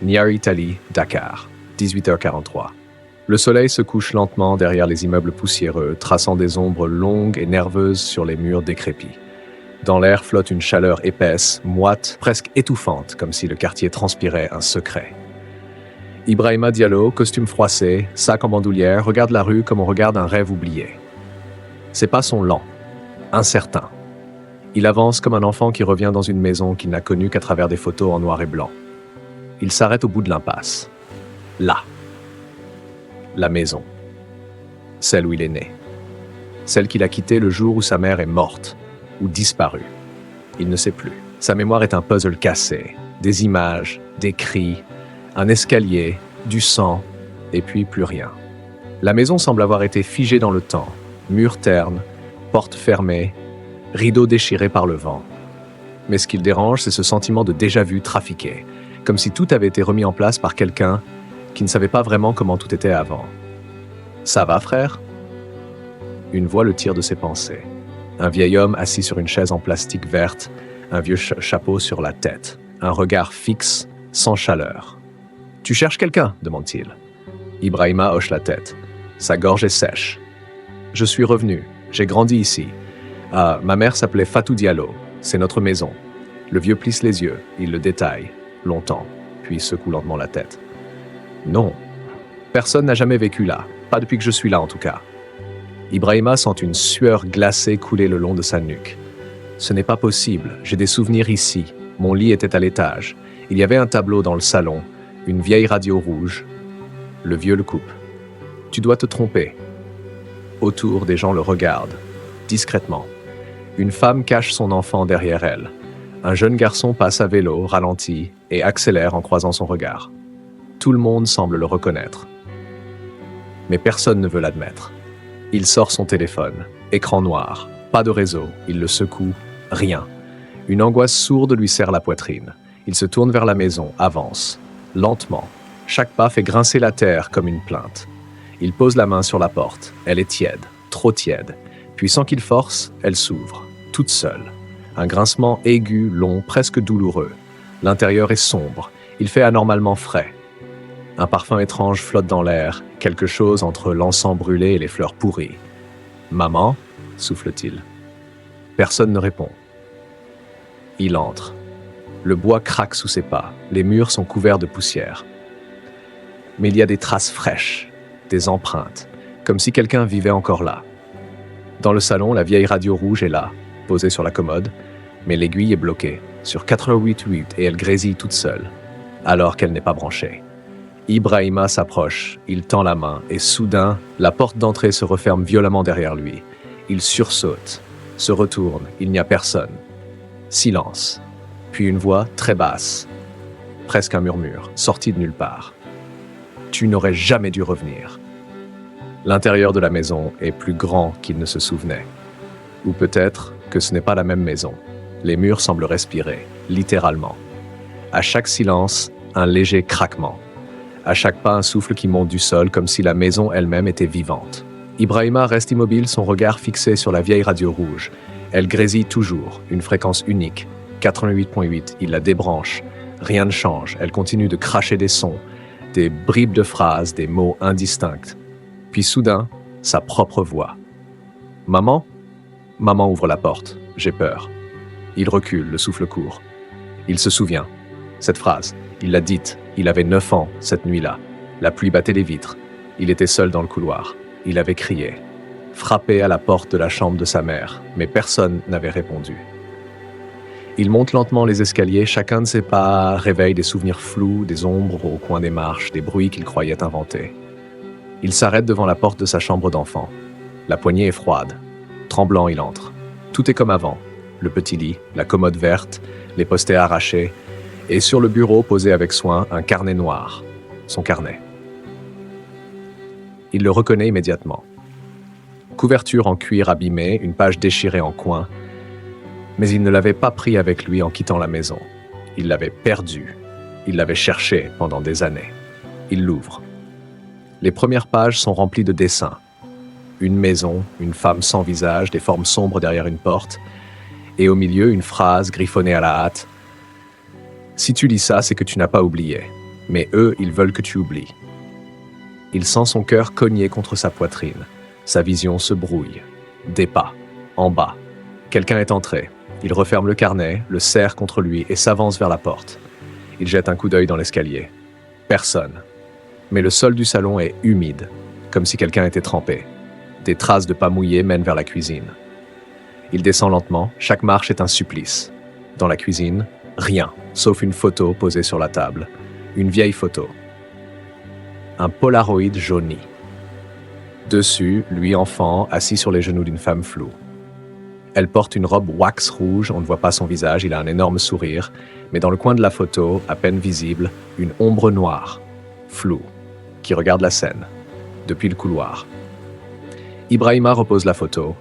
Nyari Tali, Dakar, 18h43. Le soleil se couche lentement derrière les immeubles poussiéreux, traçant des ombres longues et nerveuses sur les murs décrépits. Dans l'air flotte une chaleur épaisse, moite, presque étouffante, comme si le quartier transpirait un secret. Ibrahima Diallo, costume froissé, sac en bandoulière, regarde la rue comme on regarde un rêve oublié. Ses pas sont lents, incertains. Il avance comme un enfant qui revient dans une maison qu'il n'a connue qu'à travers des photos en noir et blanc. Il s'arrête au bout de l'impasse. Là. La maison. Celle où il est né. Celle qu'il a quittée le jour où sa mère est morte, ou disparue. Il ne sait plus. Sa mémoire est un puzzle cassé. Des images, des cris, un escalier, du sang, et puis plus rien. La maison semble avoir été figée dans le temps. Murs ternes, portes fermées, rideaux déchirés par le vent. Mais ce qui le dérange, c'est ce sentiment de déjà-vu trafiqué, comme si tout avait été remis en place par quelqu'un qui ne savait pas vraiment comment tout était avant. « Ça va, frère ?» Une voix le tire de ses pensées. Un vieil homme assis sur une chaise en plastique verte, un vieux chapeau sur la tête, un regard fixe, sans chaleur. « Tu cherches quelqu'un ?» demande-t-il. Ibrahima hoche la tête. Sa gorge est sèche. « Je suis revenu. J'ai grandi ici. Ma mère s'appelait Fatou Diallo. C'est notre maison. » Le vieux plisse les yeux. Il le détaille, longtemps, puis secoue lentement la tête. « Non. Personne n'a jamais vécu là. Pas depuis que je suis là, en tout cas. » Ibrahima sent une sueur glacée couler le long de sa nuque. « Ce n'est pas possible. J'ai des souvenirs ici. Mon lit était à l'étage. Il y avait un tableau dans le salon, une vieille radio rouge. » Le vieux le coupe. « Tu dois te tromper. » Autour, des gens le regardent, discrètement. Une femme cache son enfant derrière elle. Un jeune garçon passe à vélo, ralentit et accélère en croisant son regard. Tout le monde semble le reconnaître. Mais personne ne veut l'admettre. Il sort son téléphone, écran noir, pas de réseau, il le secoue, rien. Une angoisse sourde lui serre la poitrine. Il se tourne vers la maison, avance, lentement. Chaque pas fait grincer la terre comme une plainte. Il pose la main sur la porte. Elle est tiède, trop tiède. Puis sans qu'il force, elle s'ouvre, toute seule. Un grincement aigu, long, presque douloureux. L'intérieur est sombre. Il fait anormalement frais. Un parfum étrange flotte dans l'air, quelque chose entre l'encens brûlé et les fleurs pourries. « Maman ?» souffle-t-il. Personne ne répond. Il entre. Le bois craque sous ses pas. Les murs sont couverts de poussière. Mais il y a des traces fraîches, des empreintes, comme si quelqu'un vivait encore là. Dans le salon, la vieille radio rouge est là, posée sur la commode, mais l'aiguille est bloquée, sur 88.8 et elle grésille toute seule, alors qu'elle n'est pas branchée. Ibrahima s'approche, il tend la main et soudain, la porte d'entrée se referme violemment derrière lui. Il sursaute, se retourne, il n'y a personne. Silence, puis une voix très basse, presque un murmure, sorti de nulle part. « Tu n'aurais jamais dû revenir. » L'intérieur de la maison est plus grand qu'il ne se souvenait. Ou peut-être que ce n'est pas la même maison. Les murs semblent respirer, littéralement. À chaque silence, un léger craquement. À chaque pas, un souffle qui monte du sol comme si la maison elle-même était vivante. Ibrahima reste immobile, son regard fixé sur la vieille radio rouge. Elle grésille toujours, une fréquence unique, 88.8, il la débranche. Rien ne change, elle continue de cracher des sons, des bribes de phrases, des mots indistincts. Puis soudain, sa propre voix. « Maman ?» Maman ouvre la porte. J'ai peur. Il recule, le souffle court. Il se souvient. Cette phrase, il l'a dite. Il avait 9 ans, cette nuit-là. La pluie battait les vitres. Il était seul dans le couloir. Il avait crié. Frappé à la porte de la chambre de sa mère, mais personne n'avait répondu. Il monte lentement les escaliers, chacun de ses pas réveille des souvenirs flous, des ombres au coin des marches, des bruits qu'il croyait inventés. Il s'arrête devant la porte de sa chambre d'enfant. La poignée est froide. Tremblant, il entre. Tout est comme avant. Le petit lit, la commode verte, les posters arrachés, et sur le bureau, posé avec soin, un carnet noir. Son carnet. Il le reconnaît immédiatement. Couverture en cuir abîmée, une page déchirée en coin. Mais il ne l'avait pas pris avec lui en quittant la maison. Il l'avait perdu. Il l'avait cherché pendant des années. Il l'ouvre. Les premières pages sont remplies de dessins. Une maison, une femme sans visage, des formes sombres derrière une porte, et au milieu, une phrase griffonnée à la hâte. « Si tu lis ça, c'est que tu n'as pas oublié. Mais eux, ils veulent que tu oublies. Il sent son cœur cogner contre sa poitrine. Sa vision se brouille. Des pas. En bas. Quelqu'un est entré. Il referme le carnet, le serre contre lui et s'avance vers la porte. Il jette un coup d'œil dans l'escalier. Personne. Mais le sol du salon est humide, comme si quelqu'un était trempé. Des traces de pas mouillés mènent vers la cuisine. Il descend lentement, chaque marche est un supplice. Dans la cuisine, rien, sauf une photo posée sur la table. Une vieille photo. Un Polaroid jauni. Dessus, lui enfant, assis sur les genoux d'une femme floue. Elle porte une robe wax rouge, on ne voit pas son visage, il a un énorme sourire, mais dans le coin de la photo, à peine visible, une ombre noire, floue, qui regarde la scène, depuis le couloir. Ibrahima repose la photo.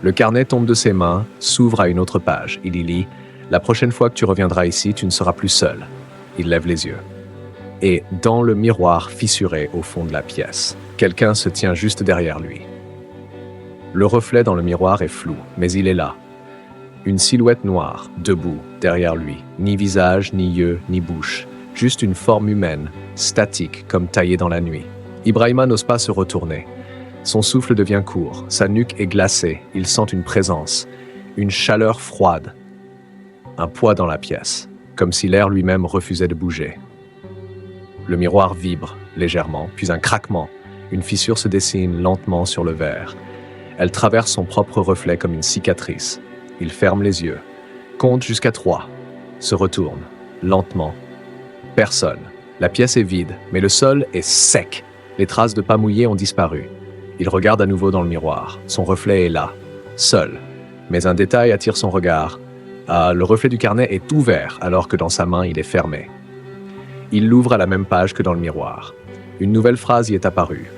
Le carnet tombe de ses mains, s'ouvre à une autre page. Il y lit « La prochaine fois que tu reviendras ici, tu ne seras plus seul. » Il lève les yeux. Et dans le miroir fissuré au fond de la pièce, quelqu'un se tient juste derrière lui. Le reflet dans le miroir est flou, mais il est là. Une silhouette noire, debout, derrière lui. Ni visage, ni yeux, ni bouche. Juste une forme humaine, statique, comme taillée dans la nuit. Ibrahima n'ose pas se retourner. Son souffle devient court, sa nuque est glacée, il sent une présence, une chaleur froide. Un poids dans la pièce, comme si l'air lui-même refusait de bouger. Le miroir vibre, légèrement, puis un craquement. Une fissure se dessine lentement sur le verre. Elle traverse son propre reflet comme une cicatrice. Il ferme les yeux, compte jusqu'à 3, se retourne, lentement. Personne. La pièce est vide, mais le sol est sec. Les traces de pas mouillés ont disparu. Il regarde à nouveau dans le miroir. Son reflet est là, seul. Mais un détail attire son regard. Le reflet du carnet est ouvert, alors que dans sa main, il est fermé. Il l'ouvre à la même page que dans le miroir. Une nouvelle phrase y est apparue.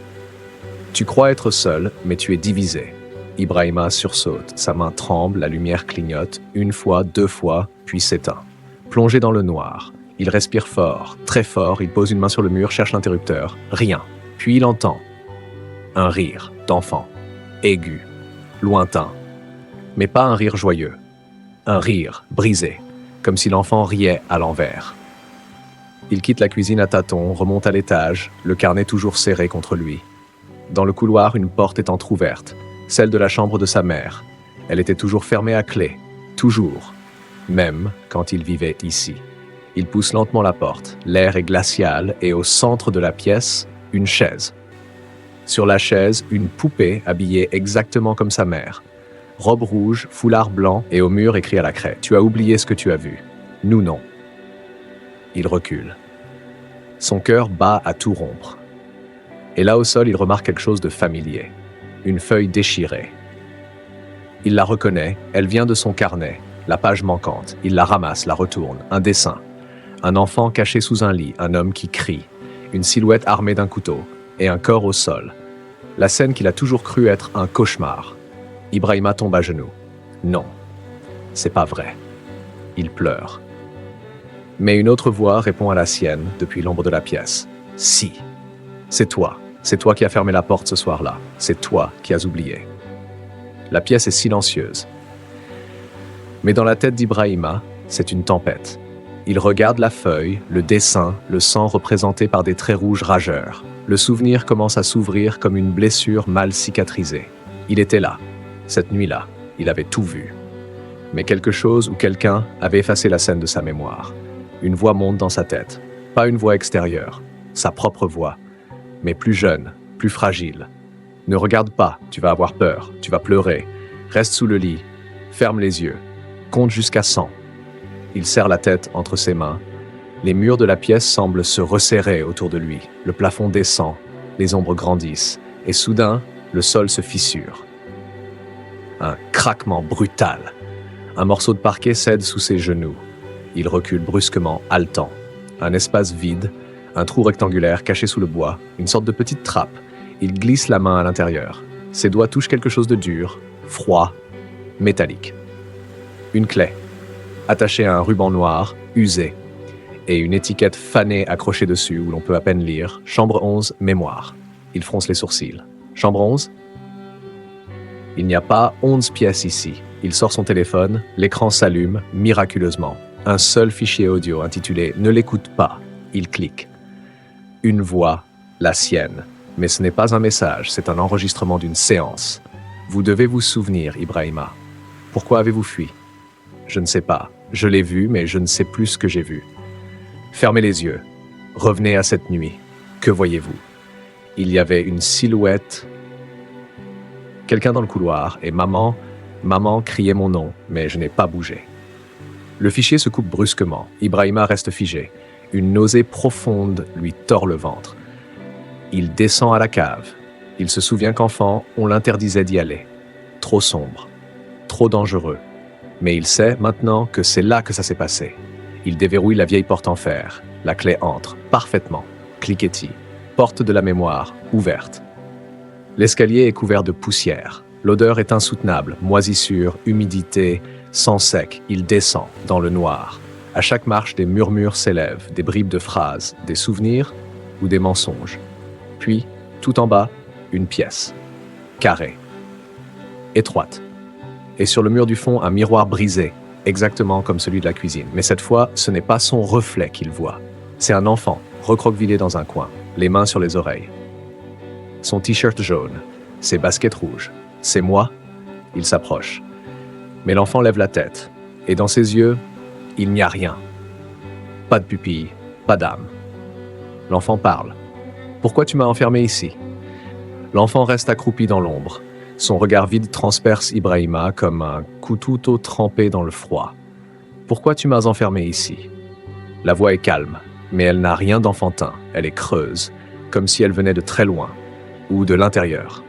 Tu crois être seul, mais tu es divisé. Ibrahima sursaute, sa main tremble, la lumière clignote, une fois, 2 fois, puis s'éteint. Plongé dans le noir, il respire fort, très fort, il pose une main sur le mur, cherche l'interrupteur. Rien. Puis il entend un rire d'enfant, aigu, lointain. Mais pas un rire joyeux. Un rire brisé, comme si l'enfant riait à l'envers. Il quitte la cuisine à tâtons, remonte à l'étage, le carnet toujours serré contre lui. Dans le couloir, une porte est entr'ouverte, celle de la chambre de sa mère. Elle était toujours fermée à clé, toujours, même quand il vivait ici. Il pousse lentement la porte, l'air est glacial et au centre de la pièce, une chaise. Sur la chaise, une poupée habillée exactement comme sa mère. Robe rouge, foulard blanc et au mur écrit à la craie « Tu as oublié ce que tu as vu. Nous non. » Il recule. Son cœur bat à tout rompre. Et là au sol, il remarque quelque chose de familier. Une feuille déchirée. Il la reconnaît, elle vient de son carnet, la page manquante. Il la ramasse, la retourne, un dessin. Un enfant caché sous un lit, un homme qui crie, une silhouette armée d'un couteau, et un corps au sol. La scène qu'il a toujours cru être un cauchemar. Ibrahima tombe à genoux. Non, c'est pas vrai. Il pleure. Mais une autre voix répond à la sienne depuis l'ombre de la pièce. Si, c'est toi qui as fermé la porte ce soir-là. C'est toi qui as oublié. La pièce est silencieuse. Mais dans la tête d'Ibrahima, c'est une tempête. Il regarde la feuille, le dessin, le sang représenté par des traits rouges rageurs. Le souvenir commence à s'ouvrir comme une blessure mal cicatrisée. Il était là, cette nuit-là. Il avait tout vu. Mais quelque chose ou quelqu'un avait effacé la scène de sa mémoire. Une voix monte dans sa tête. Pas une voix extérieure, sa propre voix. Mais plus jeune, plus fragile. Ne regarde pas, tu vas avoir peur, tu vas pleurer. Reste sous le lit, ferme les yeux, compte jusqu'à 100. Il serre la tête entre ses mains. Les murs de la pièce semblent se resserrer autour de lui. Le plafond descend, les ombres grandissent, et soudain, le sol se fissure. Un craquement brutal. Un morceau de parquet cède sous ses genoux. Il recule brusquement, haletant. Un espace vide, un trou rectangulaire caché sous le bois, une sorte de petite trappe. Il glisse la main à l'intérieur. Ses doigts touchent quelque chose de dur, froid, métallique. Une clé, attachée à un ruban noir, usé, et une étiquette fanée accrochée dessus où l'on peut à peine lire « Chambre 11, mémoire ». Il fronce les sourcils. « Chambre 11 ?» Il n'y a pas 11 pièces ici. Il sort son téléphone, l'écran s'allume, miraculeusement. Un seul fichier audio intitulé « Ne l'écoute pas ». Il clique. Une voix, la sienne. Mais ce n'est pas un message, c'est un enregistrement d'une séance. Vous devez vous souvenir, Ibrahima. Pourquoi avez-vous fui? Je ne sais pas. Je l'ai vu, mais je ne sais plus ce que j'ai vu. Fermez les yeux. Revenez à cette nuit. Que voyez-vous? Il y avait une silhouette. Quelqu'un dans le couloir, et maman criait mon nom, mais je n'ai pas bougé. Le fichier se coupe brusquement. Ibrahima reste figé. Une nausée profonde lui tord le ventre. Il descend à la cave. Il se souvient qu'enfant, on l'interdisait d'y aller. Trop sombre, trop dangereux. Mais il sait maintenant que c'est là que ça s'est passé. Il déverrouille la vieille porte en fer. La clé entre, parfaitement. Cliquetis. Porte de la mémoire, ouverte. L'escalier est couvert de poussière. L'odeur est insoutenable. Moisissure, humidité, sang sec. Il descend, dans le noir. À chaque marche, des murmures s'élèvent, des bribes de phrases, des souvenirs ou des mensonges. Puis, tout en bas, une pièce. Carrée. Étroite. Et sur le mur du fond, un miroir brisé, exactement comme celui de la cuisine. Mais cette fois, ce n'est pas son reflet qu'il voit. C'est un enfant, recroquevillé dans un coin, les mains sur les oreilles. Son t-shirt jaune, ses baskets rouges. C'est moi. Il s'approche. Mais l'enfant lève la tête. Et dans ses yeux, il n'y a rien. Pas de pupille, pas d'âme. L'enfant parle. Pourquoi tu m'as enfermé ici? L'enfant reste accroupi dans l'ombre. Son regard vide transperce Ibrahima comme un couteau trempé dans le froid. Pourquoi tu m'as enfermé ici? La voix est calme, mais elle n'a rien d'enfantin. Elle est creuse, comme si elle venait de très loin, ou de l'intérieur.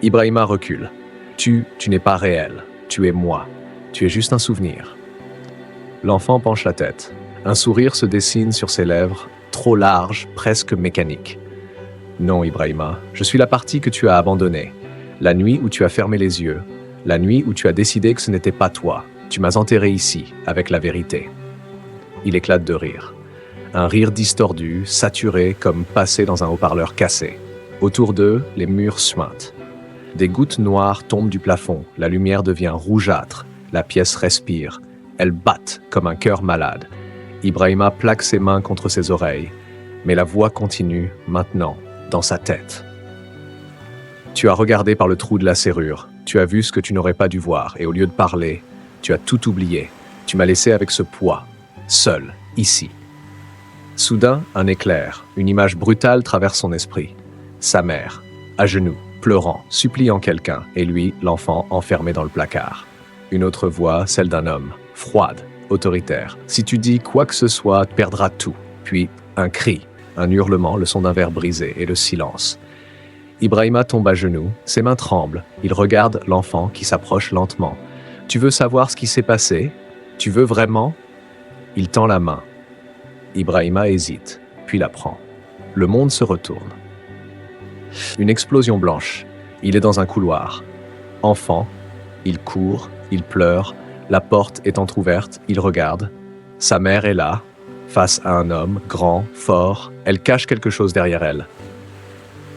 Ibrahima recule. Tu n'es pas réel. Tu es moi. Tu es juste un souvenir. L'enfant penche la tête. Un sourire se dessine sur ses lèvres, trop large, presque mécanique. Non, Ibrahima, je suis la partie que tu as abandonnée. La nuit où tu as fermé les yeux. La nuit où tu as décidé que ce n'était pas toi. Tu m'as enterré ici, avec la vérité. Il éclate de rire. Un rire distordu, saturé, comme passé dans un haut-parleur cassé. Autour d'eux, les murs suintent. Des gouttes noires tombent du plafond. La lumière devient rougeâtre. La pièce respire. Elle batte comme un cœur malade. Ibrahima plaque ses mains contre ses oreilles. Mais la voix continue, maintenant, dans sa tête. Tu as regardé par le trou de la serrure. Tu as vu ce que tu n'aurais pas dû voir. Et au lieu de parler, tu as tout oublié. Tu m'as laissé avec ce poids. Seul, ici. Soudain, un éclair. Une image brutale traverse son esprit. Sa mère, à genoux, pleurant, suppliant quelqu'un. Et lui, l'enfant, enfermé dans le placard. Une autre voix, celle d'un homme. Froide, autoritaire. Si tu dis quoi que ce soit, tu perdras tout. Puis, un cri. Un hurlement, le son d'un verre brisé et le silence. Ibrahima tombe à genoux, ses mains tremblent. Il regarde l'enfant qui s'approche lentement. « Tu veux savoir ce qui s'est passé? Tu veux vraiment ?» Il tend la main. Ibrahima hésite, puis la prend. Le monde se retourne. Une explosion blanche. Il est dans un couloir. Enfant, il court, il pleure. La porte est entr'ouverte, il regarde. Sa mère est là, face à un homme, grand, fort. Elle cache quelque chose derrière elle.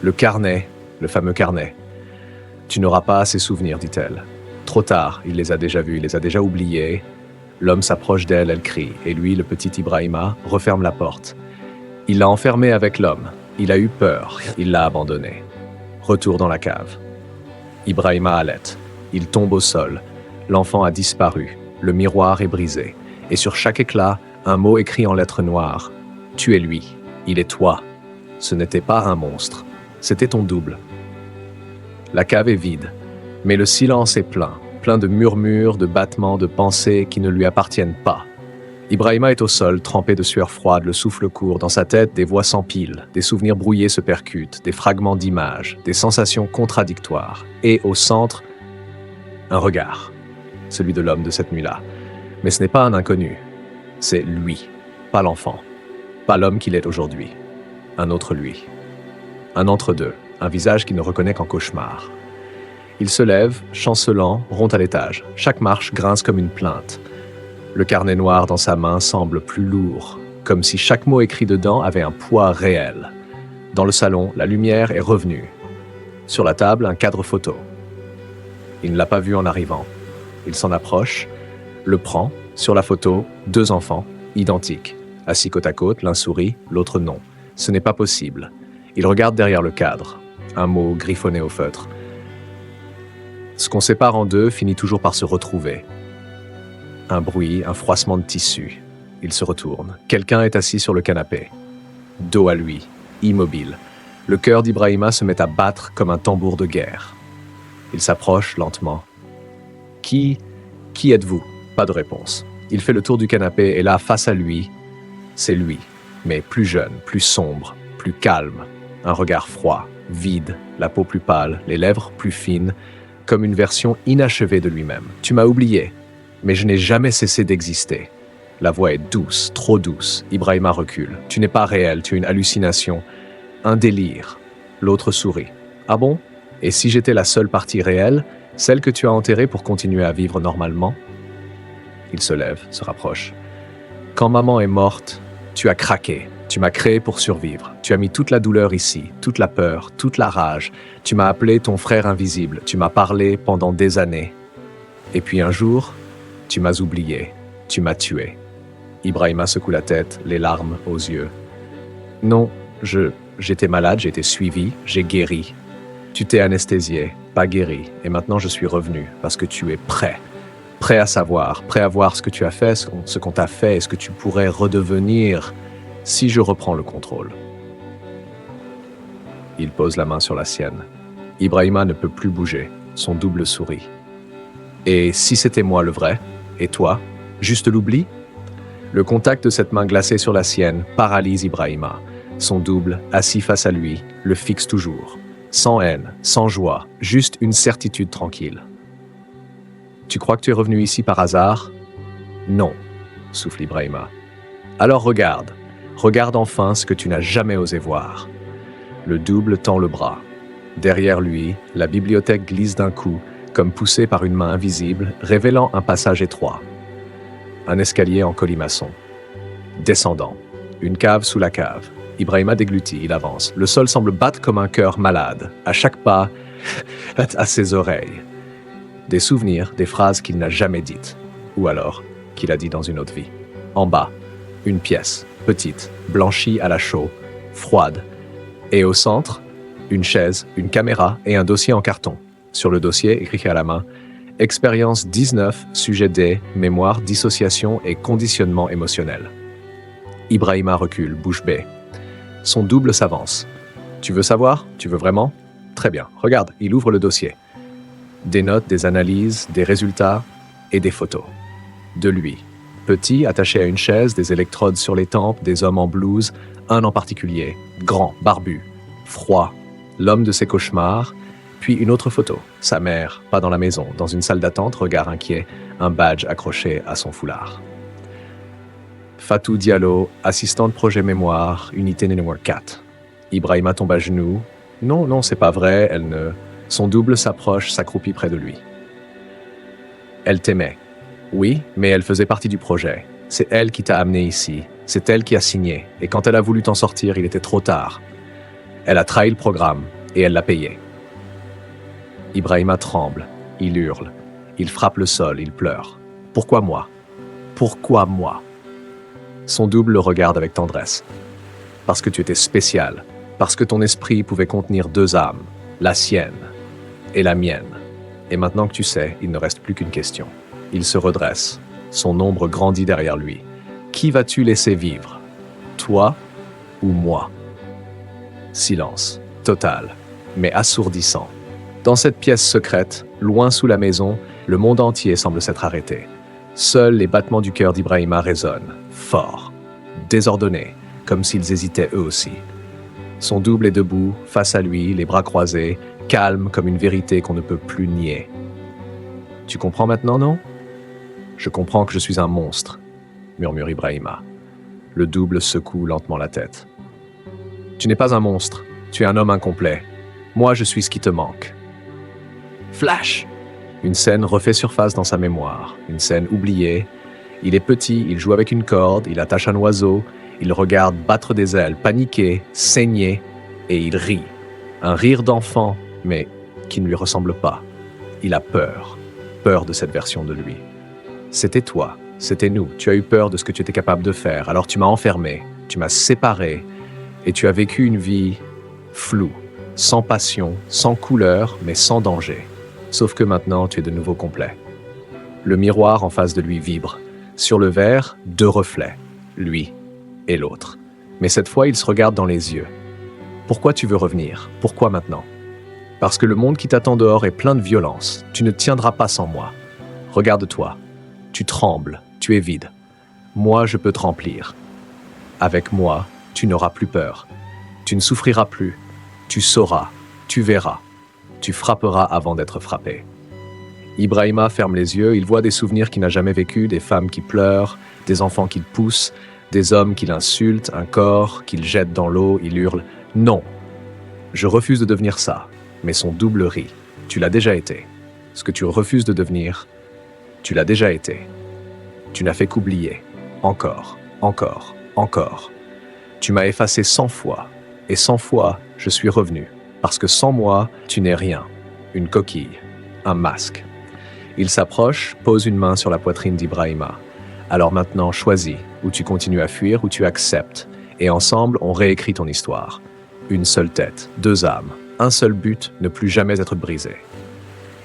Le carnet, le fameux carnet. « Tu n'auras pas assez souvenirs, dit-elle. Trop tard, il les a déjà vus, il les a déjà oubliés. » L'homme s'approche d'elle, elle crie, et lui, le petit Ibrahima, referme la porte. Il l'a enfermé avec l'homme. Il a eu peur, il l'a abandonné. Retour dans la cave. Ibrahima halète. Il tombe au sol. L'enfant a disparu. Le miroir est brisé. Et sur chaque éclat, un mot écrit en lettres noires. « Tu es lui. Il est toi. » Ce n'était pas un monstre. C'était ton double. La cave est vide, mais le silence est plein de murmures, de battements, de pensées qui ne lui appartiennent pas. Ibrahima est au sol, trempé de sueur froide, le souffle court. Dans sa tête, des voix s'empilent, des souvenirs brouillés se percutent, des fragments d'images, des sensations contradictoires. Et au centre, un regard, celui de l'homme de cette nuit-là. Mais ce n'est pas un inconnu, c'est lui, pas l'enfant, pas l'homme qu'il est aujourd'hui, un autre lui. Un entre-deux, un visage qu'il ne reconnaît qu'en cauchemar. Il se lève, chancelant, rond à l'étage. Chaque marche grince comme une plainte. Le carnet noir dans sa main semble plus lourd, comme si chaque mot écrit dedans avait un poids réel. Dans le salon, la lumière est revenue. Sur la table, un cadre photo. Il ne l'a pas vu en arrivant. Il s'en approche, le prend. Sur la photo, 2 enfants, identiques. Assis côte à côte, l'un sourit, l'autre non. Ce n'est pas possible. Il regarde derrière le cadre. Un mot griffonné au feutre. Ce qu'on sépare en deux finit toujours par se retrouver. Un bruit, un froissement de tissu. Il se retourne. Quelqu'un est assis sur le canapé. Dos à lui, immobile. Le cœur d'Ibrahima se met à battre comme un tambour de guerre. Il s'approche lentement. Qui êtes-vous? Pas de réponse. Il fait le tour du canapé et là, face à lui, c'est lui, mais plus jeune, plus sombre, plus calme. Un regard froid, vide, la peau plus pâle, les lèvres plus fines, comme une version inachevée de lui-même. Tu m'as oublié, mais je n'ai jamais cessé d'exister. La voix est douce, trop douce. Ibrahima recule. Tu n'es pas réel, tu es une hallucination, un délire. L'autre sourit. Ah bon? Et si j'étais la seule partie réelle, celle que tu as enterrée pour continuer à vivre normalement? Il se lève, se rapproche. Quand maman est morte, tu as craqué. Tu m'as créé pour survivre. Tu as mis toute la douleur ici, toute la peur, toute la rage. Tu m'as appelé ton frère invisible. Tu m'as parlé pendant des années. Et puis un jour, tu m'as oublié. Tu m'as tué. Ibrahima secoue la tête, les larmes aux yeux. Non, j'étais malade, j'ai été suivi, j'ai guéri. Tu t'es anesthésié, pas guéri, et maintenant je suis revenu parce que tu es prêt. Prêt à savoir, prêt à voir ce que tu as fait, ce qu'on t'a fait et ce que tu pourrais redevenir si je reprends le contrôle. Il pose la main sur la sienne. Ibrahima ne peut plus bouger, son double sourit. Et si c'était moi le vrai, et toi, juste l'oubli? Le contact de cette main glacée sur la sienne paralyse Ibrahima. Son double, assis face à lui, le fixe toujours. Sans haine, sans joie, juste une certitude tranquille. Tu crois que tu es revenu ici par hasard? Non, souffle Ibrahima. Alors regarde enfin ce que tu n'as jamais osé voir. Le double tend le bras. Derrière lui, la bibliothèque glisse d'un coup, comme poussée par une main invisible, révélant un passage étroit. Un escalier en colimaçon. Descendant. Une cave sous la cave. Ibrahima déglutit, il avance. Le sol semble battre comme un cœur malade. À chaque pas, à ses oreilles. Des souvenirs, des phrases qu'il n'a jamais dites. Ou alors, qu'il a dit dans une autre vie. En bas, une pièce, petite, blanchie à la chaux, froide. Et au centre, une chaise, une caméra et un dossier en carton. Sur le dossier, écrit à la main, Expérience 19, sujet D, mémoire, dissociation et conditionnement émotionnel. Ibrahima recule, bouche bée. Son double s'avance. Tu veux savoir? Tu veux vraiment? Très bien. Regarde, il ouvre le dossier. Des notes, des analyses, des résultats et des photos. De lui. Petit, attaché à une chaise, des électrodes sur les tempes, des hommes en blouse, un en particulier, grand, barbu, froid, l'homme de ses cauchemars, puis une autre photo. Sa mère, pas dans la maison, dans une salle d'attente, regard inquiet, un badge accroché à son foulard. Fatou Diallo, assistante projet mémoire, unité numéro 4. Ibrahima tombe à genoux. Non, c'est pas vrai, elle ne... Son double s'approche, s'accroupit près de lui. Elle t'aimait. Oui, mais elle faisait partie du projet. C'est elle qui t'a amené ici. C'est elle qui a signé. Et quand elle a voulu t'en sortir, il était trop tard. Elle a trahi le programme, et elle l'a payé. Ibrahima tremble. Il hurle. Il frappe le sol, il pleure. Pourquoi moi? Pourquoi moi? Son double le regarde avec tendresse. Parce que tu étais spécial. Parce que ton esprit pouvait contenir deux âmes. La sienne et la mienne. Et maintenant que tu sais, il ne reste plus qu'une question. Il se redresse. Son ombre grandit derrière lui. Qui vas-tu laisser vivre? Toi ou moi? Silence. Total. Mais assourdissant. Dans cette pièce secrète, loin sous la maison, le monde entier semble s'être arrêté. Seuls les battements du cœur d'Ibrahima résonnent, forts, désordonnés, comme s'ils hésitaient eux aussi. Son double est debout, face à lui, les bras croisés, calme comme une vérité qu'on ne peut plus nier. Tu comprends maintenant, non? Je comprends que je suis un monstre, murmure Ibrahima. Le double secoue lentement la tête. Tu n'es pas un monstre, tu es un homme incomplet. Moi, je suis ce qui te manque. Flash! Une scène refait surface dans sa mémoire, une scène oubliée. Il est petit, il joue avec une corde, il attache un oiseau, il regarde battre des ailes, paniquer, saigner, et il rit. Un rire d'enfant, mais qui ne lui ressemble pas. Il a peur de cette version de lui. C'était toi, c'était nous, tu as eu peur de ce que tu étais capable de faire, alors tu m'as enfermé, tu m'as séparé, Et tu as vécu une vie floue, sans passion, sans couleur, mais sans danger. Sauf que maintenant, tu es de nouveau complet. Le miroir en face de lui vibre. Sur le verre, 2 reflets, lui et l'autre. Mais cette fois, il se regarde dans les yeux. Pourquoi tu veux revenir? Pourquoi maintenant? Parce que le monde qui t'attend dehors est plein de violence. Tu ne tiendras pas sans moi. Regarde-toi. Tu trembles, tu es vide. Moi, je peux te remplir. Avec moi, tu n'auras plus peur. Tu ne souffriras plus. Tu sauras, tu verras. Tu frapperas avant d'être frappé. Ibrahima ferme les yeux, il voit des souvenirs qu'il n'a jamais vécus, des femmes qui pleurent, des enfants qu'il pousse, des hommes qu'il insulte, un corps qu'il jette dans l'eau, il hurle « Non, je refuse de devenir ça ». Mais son double rit. Tu l'as déjà été. Ce que tu refuses de devenir, tu l'as déjà été. Tu n'as fait qu'oublier. Encore, encore, encore. Tu m'as effacé 100 fois. Et 100 fois, je suis revenu. Parce que sans moi, tu n'es rien. Une coquille. Un masque. Il s'approche, pose une main sur la poitrine d'Ibrahima. Alors maintenant, choisis, où tu continues à fuir, ou tu acceptes. Et ensemble, on réécrit ton histoire. Une seule tête, 2 âmes. Un seul but, ne plus jamais être brisé.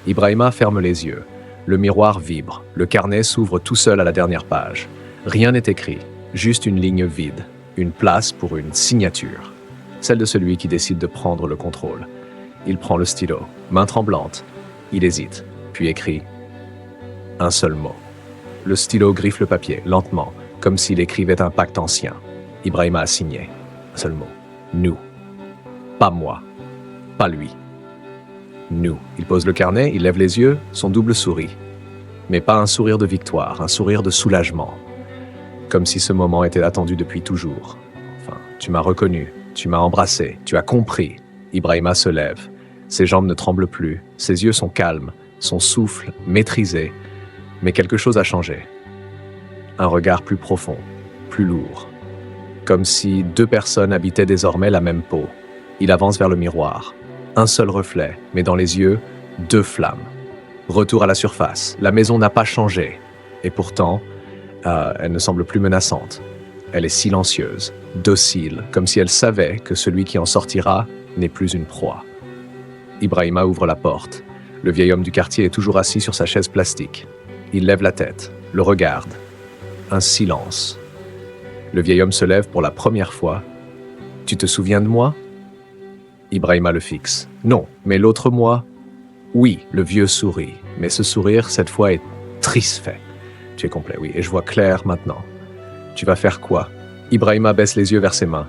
Ibrahima ferme les yeux. Le miroir vibre. Le carnet s'ouvre tout seul à la dernière page. Rien n'est écrit, juste une ligne vide. Une place pour une signature. Celle de celui qui décide de prendre le contrôle. Il prend le stylo, main tremblante. Il hésite, puis écrit un seul mot. Le stylo griffe le papier, lentement, comme s'il écrivait un pacte ancien. Ibrahima a signé. Un seul mot. Nous. Pas moi. Pas lui. Nous. Il pose le carnet, il lève les yeux, son double sourit. Mais pas un sourire de victoire, un sourire de soulagement. Comme si ce moment était attendu depuis toujours. Enfin, tu m'as reconnu, tu m'as embrassé, tu as compris. Ibrahima se lève. Ses jambes ne tremblent plus, ses yeux sont calmes, son souffle maîtrisé. Mais quelque chose a changé. Un regard plus profond, plus lourd. Comme si 2 personnes habitaient désormais la même peau. Il avance vers le miroir. Un seul reflet, mais dans les yeux, 2 flammes. Retour à la surface. La maison n'a pas changé. Et pourtant, elle ne semble plus menaçante. Elle est silencieuse, docile, comme si elle savait que celui qui en sortira n'est plus une proie. Ibrahima ouvre la porte. Le vieil homme du quartier est toujours assis sur sa chaise plastique. Il lève la tête, le regarde. Un silence. Le vieil homme se lève pour la première fois. « Tu te souviens de moi ?» Ibrahima le fixe. « Non, mais l'autre moi ?» Oui, le vieux sourit. Mais ce sourire, cette fois, est triste fait. Tu es complet, oui, et je vois clair maintenant. Tu vas faire quoi? Ibrahima baisse les yeux vers ses mains.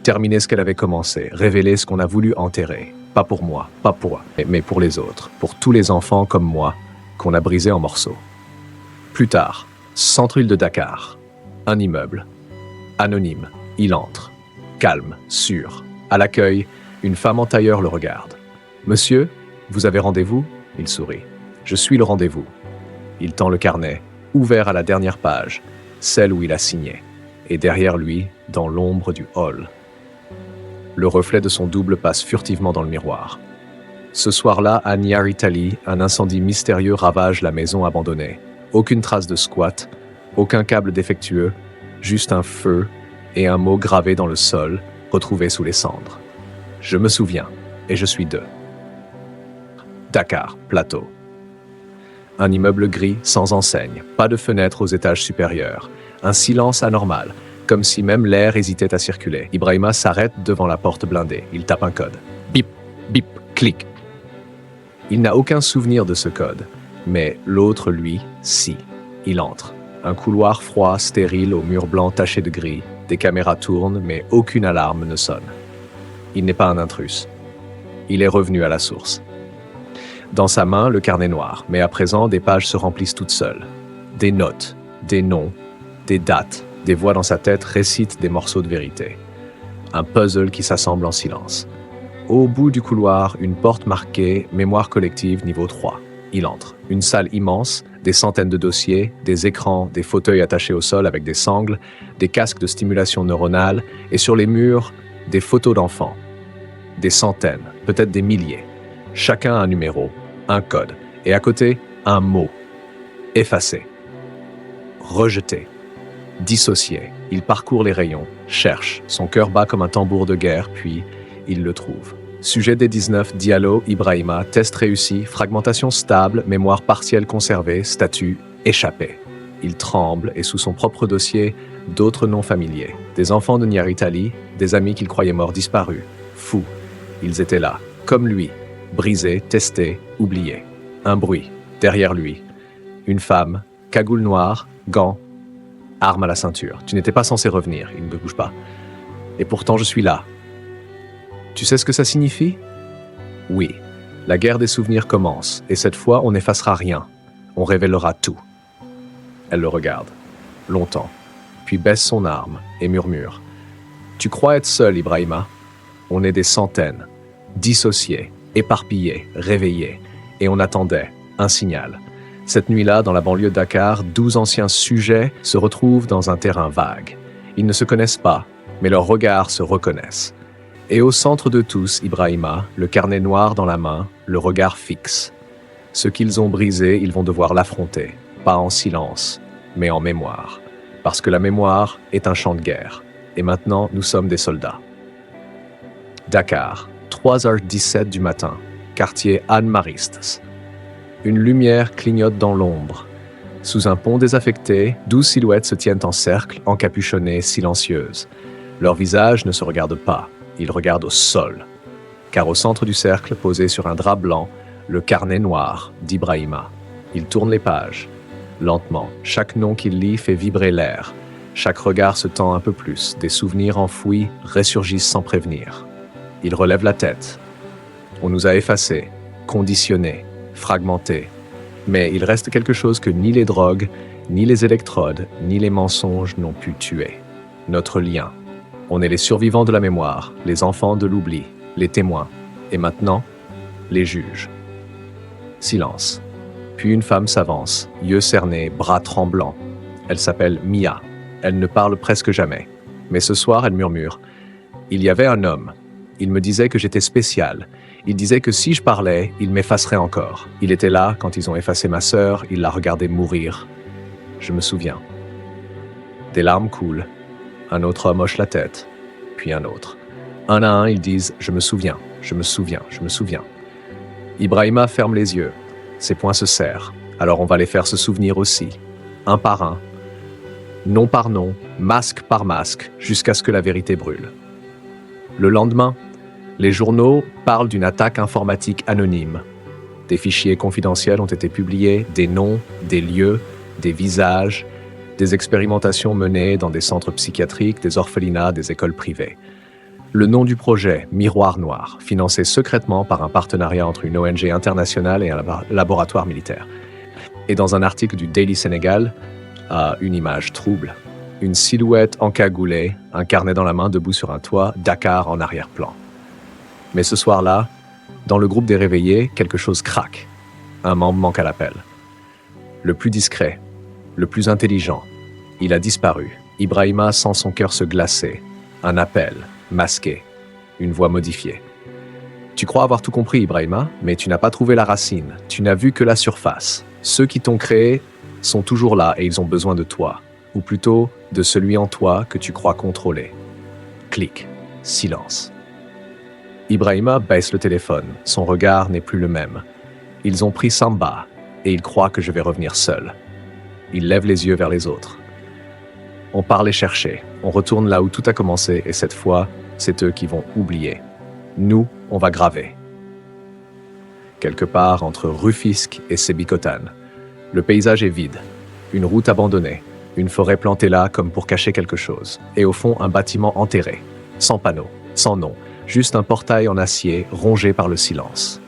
Terminer ce qu'elle avait commencé, révéler ce qu'on a voulu enterrer. Pas pour moi, pas pour moi, mais pour les autres, pour tous les enfants comme moi, qu'on a brisés en morceaux. Plus tard, centre-ville de Dakar. Un immeuble. Anonyme, il entre. Calme, sûr. À l'accueil, une femme en tailleur le regarde. « Monsieur, vous avez rendez-vous ?» Il sourit. « Je suis le rendez-vous. » Il tend le carnet, ouvert à la dernière page, celle où il a signé. Et derrière lui, dans l'ombre du hall. Le reflet de son double passe furtivement dans le miroir. Ce soir-là, à Niaritali, un incendie mystérieux ravage la maison abandonnée. Aucune trace de squat, aucun câble défectueux, juste un feu et un mot gravé dans le sol, retrouvé sous les cendres. Je me souviens, et je suis 2. Dakar, plateau. Un immeuble gris, sans enseigne, pas de fenêtre aux étages supérieurs. Un silence anormal, comme si même l'air hésitait à circuler. Ibrahima s'arrête devant la porte blindée. Il tape un code. Bip, bip, clic. Il n'a aucun souvenir de ce code, mais l'autre, lui, si. Il entre. Un couloir froid, stérile, aux murs blancs tachés de gris. Des caméras tournent, mais aucune alarme ne sonne. Il n'est pas un intrus. Il est revenu à la source. Dans sa main, le carnet noir, mais à présent, des pages se remplissent toutes seules. Des notes, des noms, des dates, des voix dans sa tête récitent des morceaux de vérité. Un puzzle qui s'assemble en silence. Au bout du couloir, une porte marquée « Mémoire collective niveau 3 ». Il entre. Une salle immense, des centaines de dossiers, des écrans, des fauteuils attachés au sol avec des sangles, des casques de stimulation neuronale, et sur les murs, des photos d'enfants. Des centaines, peut-être des milliers. Chacun un numéro, un code, et à côté, un mot. Effacé. Rejeté. Dissocié. Il parcourt les rayons, cherche, son cœur bat comme un tambour de guerre, puis il le trouve. Sujet D19, Diallo, Ibrahima, test réussi, fragmentation stable, mémoire partielle conservée, statut échappé. Il tremble et sous son propre dossier, d'autres noms familiers. Des enfants de Niaritali, des amis qu'il croyait morts disparus. Fous. Ils étaient là, comme lui, brisés, testés, oubliés. Un bruit, derrière lui. Une femme, cagoule noire, gants, arme à la ceinture. Tu n'étais pas censé revenir, il ne bouge pas. Et pourtant je suis là. Tu sais ce que ça signifie? Oui. La guerre des souvenirs commence, et cette fois on n'effacera rien. On révélera tout. Elle le regarde, longtemps, puis baisse son arme et murmure. Tu crois être seul, Ibrahima? On est des centaines, dissociés, éparpillés, réveillés, et on attendait un signal. Cette nuit-là, dans la banlieue de Dakar, 12 anciens sujets se retrouvent dans un terrain vague. Ils ne se connaissent pas, mais leurs regards se reconnaissent. Et au centre de tous, Ibrahima, le carnet noir dans la main, le regard fixe. Ce qu'ils ont brisé, ils vont devoir l'affronter, pas en silence, mais en mémoire. Parce que la mémoire est un champ de guerre. Et maintenant, nous sommes des soldats. Dakar, 3h17 du matin, quartier Anne-Maristes. Une lumière clignote dans l'ombre. Sous un pont désaffecté, 12 silhouettes se tiennent en cercle, encapuchonnées, silencieuses. Leurs visages ne se regardent pas, ils regardent au sol. Car au centre du cercle, posé sur un drap blanc, le carnet noir d'Ibrahima. Il tourne les pages. Lentement, chaque nom qu'il lit fait vibrer l'air. Chaque regard se tend un peu plus, des souvenirs enfouis ressurgissent sans prévenir. Il relève la tête. On nous a effacés, conditionnés, fragmentés. Mais il reste quelque chose que ni les drogues, ni les électrodes, ni les mensonges n'ont pu tuer. Notre lien. On est les survivants de la mémoire, les enfants de l'oubli, les témoins. Et maintenant, les juges. Silence. Puis une femme s'avance, yeux cernés, bras tremblants. Elle s'appelle Mia. Elle ne parle presque jamais. Mais ce soir, elle murmure. Il y avait un homme. Il me disait que j'étais spécial. Il disait que si je parlais, il m'effacerait encore. Il était là quand ils ont effacé ma sœur, il la regardait mourir. Je me souviens. Des larmes coulent. Un autre homme hoche la tête. Puis un autre. Un à un, ils disent « Je me souviens, je me souviens, je me souviens ». Ibrahima ferme les yeux. Ses poings se serrent. Alors on va les faire se souvenir aussi. Un par un. Nom par nom, masque par masque, jusqu'à ce que la vérité brûle. Le lendemain, les journaux parlent d'une attaque informatique anonyme. Des fichiers confidentiels ont été publiés, des noms, des lieux, des visages, des expérimentations menées dans des centres psychiatriques, des orphelinats, des écoles privées. Le nom du projet, Miroir Noir, financé secrètement par un partenariat entre une ONG internationale et un laboratoire militaire. Et dans un article du Daily Sénégal, une image trouble. Une silhouette encagoulée, un carnet dans la main, debout sur un toit, Dakar en arrière-plan. Mais ce soir-là, dans le groupe des réveillés, quelque chose craque. Un membre manque à l'appel. Le plus discret, le plus intelligent, il a disparu. Ibrahima sent son cœur se glacer. Un appel, masqué, une voix modifiée. Tu crois avoir tout compris, Ibrahima, mais tu n'as pas trouvé la racine. Tu n'as vu que la surface. Ceux qui t'ont créé sont toujours là et ils ont besoin de toi. Ou plutôt, de celui en toi que tu crois contrôler. Clic. Silence. Ibrahima baisse le téléphone. Son regard n'est plus le même. Ils ont pris Samba et ils croient que je vais revenir seul. Il lève les yeux vers les autres. On part les chercher. On retourne là où tout a commencé et cette fois, c'est eux qui vont oublier. Nous, on va graver. Quelque part entre Rufisque et Sébikotane. Le paysage est vide. Une route abandonnée. Une forêt plantée là comme pour cacher quelque chose. Et au fond, un bâtiment enterré. Sans panneau, sans nom. Juste un portail en acier rongé par le silence.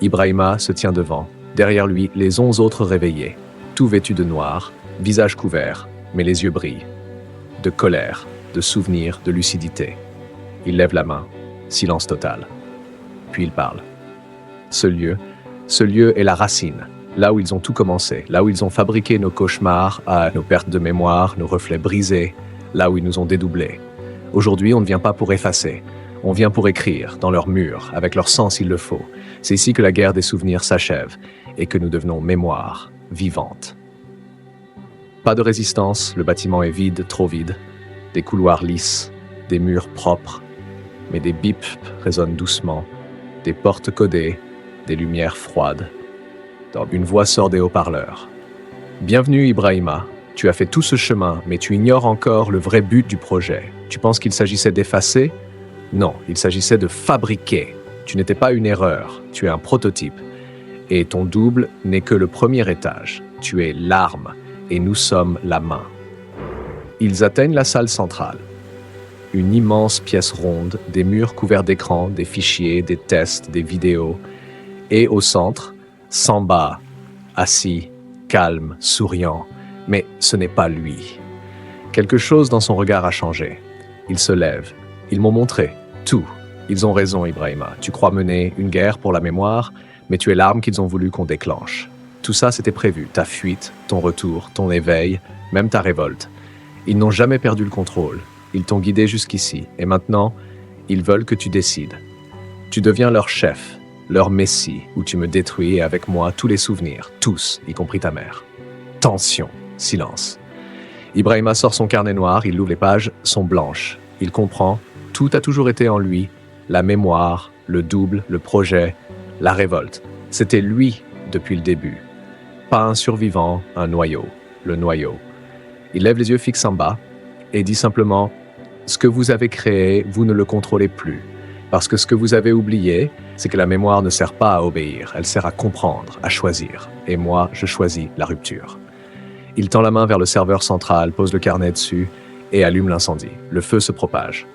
Ibrahima se tient devant. Derrière lui, les 11 autres réveillés. Tout vêtus de noir, visage couvert, mais les yeux brillent. De colère, de souvenir, de lucidité. Il lève la main. Silence total. Puis il parle. Ce lieu est la racine. Là où ils ont tout commencé, là où ils ont fabriqué nos cauchemars, nos pertes de mémoire, nos reflets brisés, là où ils nous ont dédoublés. Aujourd'hui, on ne vient pas pour effacer. On vient pour écrire, dans leurs murs, avec leur sang s'il le faut. C'est ici que la guerre des souvenirs s'achève et que nous devenons mémoire vivante. Pas de résistance, le bâtiment est vide, trop vide. Des couloirs lisses, des murs propres, mais des bips résonnent doucement, des portes codées, des lumières froides. Une voix sort des haut-parleurs. Bienvenue Ibrahima, tu as fait tout ce chemin, mais tu ignores encore le vrai but du projet. Tu penses qu'il s'agissait d'effacer? Non, il s'agissait de fabriquer. Tu n'étais pas une erreur, tu es un prototype. Et ton double n'est que le premier étage. Tu es l'arme, et nous sommes la main. Ils atteignent la salle centrale. Une immense pièce ronde, des murs couverts d'écrans, des fichiers, des tests, des vidéos. Et au centre, Samba, assis, calme, souriant. Mais ce n'est pas lui. Quelque chose dans son regard a changé. Il se lève. Ils m'ont montré tout. Ils ont raison, Ibrahima. Tu crois mener une guerre pour la mémoire, mais tu es l'arme qu'ils ont voulu qu'on déclenche. Tout ça, c'était prévu. Ta fuite, ton retour, ton éveil, même ta révolte. Ils n'ont jamais perdu le contrôle. Ils t'ont guidé jusqu'ici. Et maintenant, ils veulent que tu décides. Tu deviens leur chef, leur messie, où tu me détruis et avec moi tous les souvenirs, tous, y compris ta mère. Tension, silence. Ibrahima sort son carnet noir, il ouvre les pages, sont blanches. Il comprend, tout a toujours été en lui. La mémoire, le double, le projet, la révolte. C'était lui depuis le début. Pas un survivant, un noyau, le noyau. Il lève les yeux fixes en bas et dit simplement « Ce que vous avez créé, vous ne le contrôlez plus. Parce que ce que vous avez oublié, c'est que la mémoire ne sert pas à obéir, elle sert à comprendre, à choisir. Et moi, je choisis la rupture. » Il tend la main vers le serveur central, pose le carnet dessus et allume l'incendie. Le feu se propage.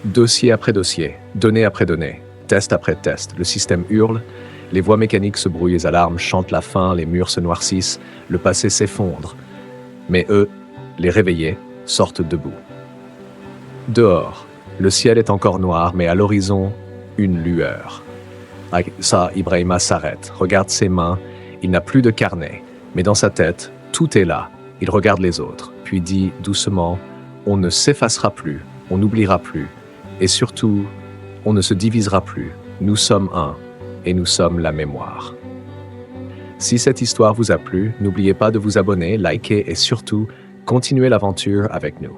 Dossier après dossier, donnée après donnée, test après test, le système hurle, les voix mécaniques se brouillent, les alarmes chantent la fin, les murs se noircissent, le passé s'effondre. Mais eux, les réveillés, sortent debout. Dehors, le ciel est encore noir, mais à l'horizon, une lueur. Ça, Ibrahima s'arrête, regarde ses mains, il n'a plus de carnet, mais dans sa tête, tout est là. Il regarde les autres, puis dit doucement « On ne s'effacera plus, on n'oubliera plus, et surtout, on ne se divisera plus. Nous sommes un, et nous sommes la mémoire. » Si cette histoire vous a plu, n'oubliez pas de vous abonner, liker et surtout, continuez l'aventure avec nous.